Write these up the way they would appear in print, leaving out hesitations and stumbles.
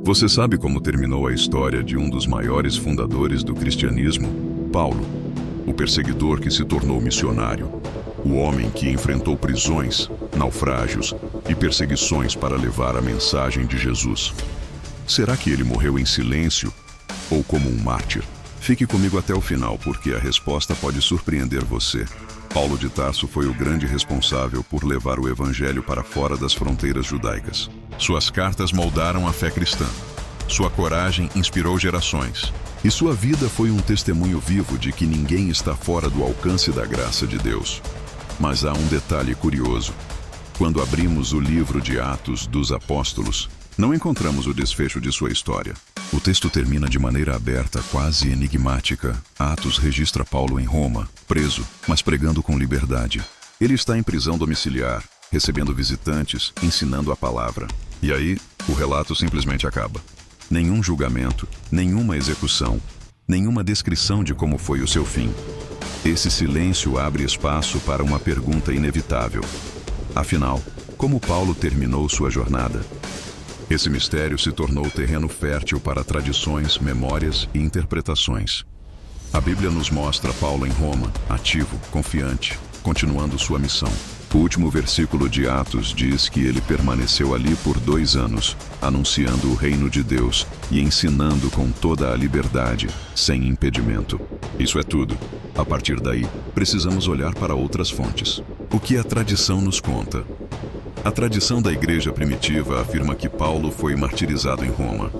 Você sabe como terminou a história de um dos maiores fundadores do cristianismo, Paulo, o perseguidor que se tornou missionário, o homem que enfrentou prisões, naufrágios e perseguições para levar a mensagem de Jesus. Será que ele morreu em silêncio ou como um mártir? Fique comigo até o final, porque a resposta pode surpreender você. Paulo de Tarso foi o grande responsável por levar o evangelho para fora das fronteiras judaicas. Suas cartas moldaram a fé cristã. Sua coragem inspirou gerações. E sua vida foi um testemunho vivo de que ninguém está fora do alcance da graça de Deus. Mas há um detalhe curioso. Quando abrimos o livro de Atos dos Apóstolos, não encontramos o desfecho de sua história. O texto termina de maneira aberta, quase enigmática. Atos registra Paulo em Roma, preso, mas pregando com liberdade. Ele está em prisão domiciliar, recebendo visitantes, ensinando a palavra. E aí, o relato simplesmente acaba. Nenhum julgamento, nenhuma execução, nenhuma descrição de como foi o seu fim. Esse silêncio abre espaço para uma pergunta inevitável. Afinal, como Paulo terminou sua jornada? Esse mistério se tornou terreno fértil para tradições, memórias e interpretações. A Bíblia nos mostra Paulo em Roma, ativo, confiante, continuando sua missão. O último versículo de Atos diz que ele permaneceu ali por 2 anos, anunciando o reino de Deus e ensinando com toda a liberdade, sem impedimento. Isso é tudo. A partir daí, precisamos olhar para outras fontes. O que a tradição nos conta? A tradição da igreja primitiva afirma que Paulo foi martirizado em Roma.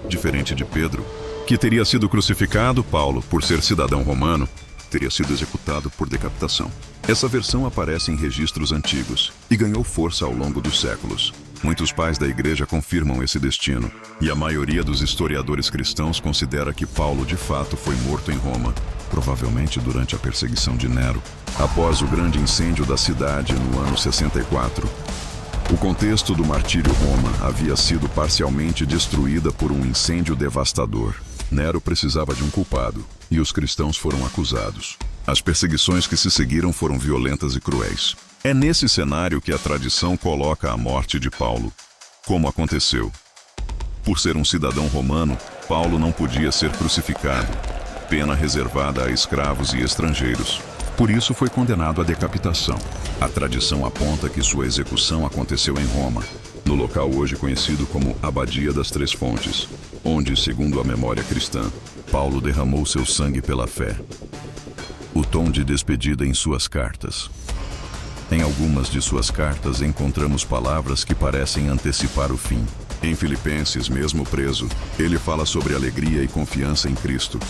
Diferente de Pedro, que teria sido crucificado, Paulo, por ser cidadão romano, teria sido executado por decapitação. Essa versão aparece em registros antigos e ganhou força ao longo dos séculos. Muitos pais da igreja confirmam esse destino, e a maioria dos historiadores cristãos considera que Paulo de fato foi morto em Roma, provavelmente durante a perseguição de Nero, após o grande incêndio da cidade no ano 64. O contexto do martírio Roma havia sido parcialmente destruída por um incêndio devastador. Nero precisava de um culpado, e os cristãos foram acusados. As perseguições que se seguiram foram violentas e cruéis. É nesse cenário que a tradição coloca a morte de Paulo. Como aconteceu? Por ser um cidadão romano, Paulo não podia ser crucificado, pena reservada a escravos e estrangeiros. Por isso foi condenado à decapitação. A tradição aponta que sua execução aconteceu em Roma, no local hoje conhecido como Abadia das Três Fontes, onde, segundo a memória cristã, Paulo derramou seu sangue pela fé. O tom de despedida em suas cartas. Em algumas de suas cartas encontramos palavras que parecem antecipar o fim. Em Filipenses, mesmo preso, ele fala sobre alegria e confiança em Cristo,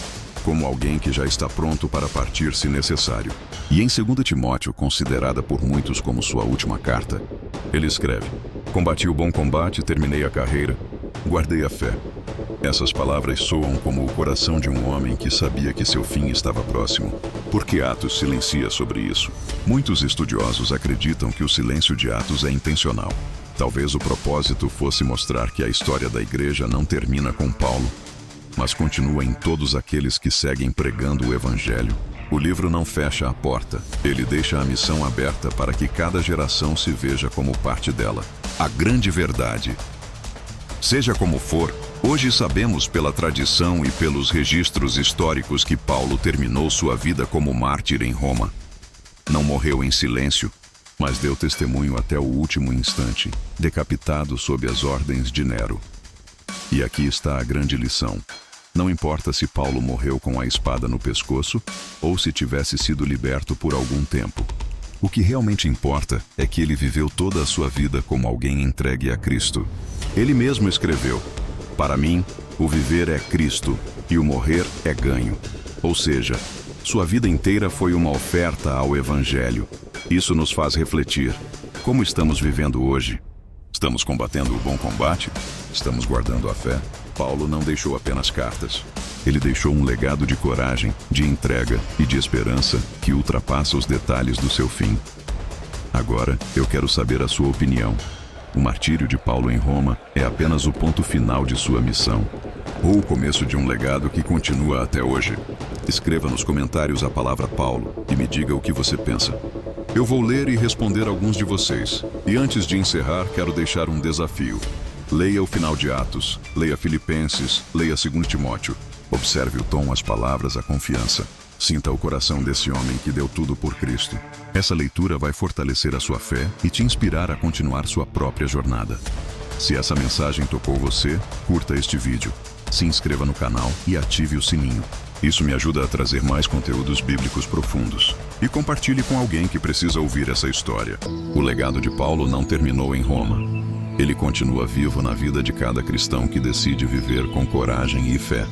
como alguém que já está pronto para partir se necessário. E em 2 Timóteo, considerada por muitos como sua última carta, ele escreve: "Combati o bom combate, terminei a carreira, guardei a fé." Essas palavras soam como o coração de um homem que sabia que seu fim estava próximo. Por que Atos silencia sobre isso? Muitos estudiosos acreditam que o silêncio de Atos é intencional. Talvez o propósito fosse mostrar que a história da igreja não termina com Paulo, mas continua em todos aqueles que seguem pregando o evangelho. O livro não fecha a porta, ele deixa a missão aberta para que cada geração se veja como parte dela. A grande verdade. Seja como for, hoje sabemos pela tradição e pelos registros históricos que Paulo terminou sua vida como mártir em Roma. Não morreu em silêncio, mas deu testemunho até o último instante, decapitado sob as ordens de Nero. E aqui está a grande lição. Não importa se Paulo morreu com a espada no pescoço ou se tivesse sido liberto por algum tempo. O que realmente importa é que ele viveu toda a sua vida como alguém entregue a Cristo. Ele mesmo escreveu: "Para mim, o viver é Cristo e o morrer é ganho." Ou seja, sua vida inteira foi uma oferta ao Evangelho. Isso nos faz refletir. Como estamos vivendo hoje? Estamos combatendo o bom combate? Estamos guardando a fé? Paulo não deixou apenas cartas. Ele deixou um legado de coragem, de entrega e de esperança que ultrapassa os detalhes do seu fim. Agora, eu quero saber a sua opinião. O martírio de Paulo em Roma é apenas o ponto final de sua missão, ou o começo de um legado que continua até hoje? Escreva nos comentários a palavra Paulo e me diga o que você pensa. Eu vou ler e responder alguns de vocês. E antes de encerrar, quero deixar um desafio. Leia o final de Atos, leia Filipenses, leia 2 Timóteo. Observe o tom, as palavras, a confiança. Sinta o coração desse homem que deu tudo por Cristo. Essa leitura vai fortalecer a sua fé e te inspirar a continuar sua própria jornada. Se essa mensagem tocou você, curta este vídeo, se inscreva no canal e ative o sininho. Isso me ajuda a trazer mais conteúdos bíblicos profundos. E compartilhe com alguém que precisa ouvir essa história. O legado de Paulo não terminou em Roma. Ele continua vivo na vida de cada cristão que decide viver com coragem e fé.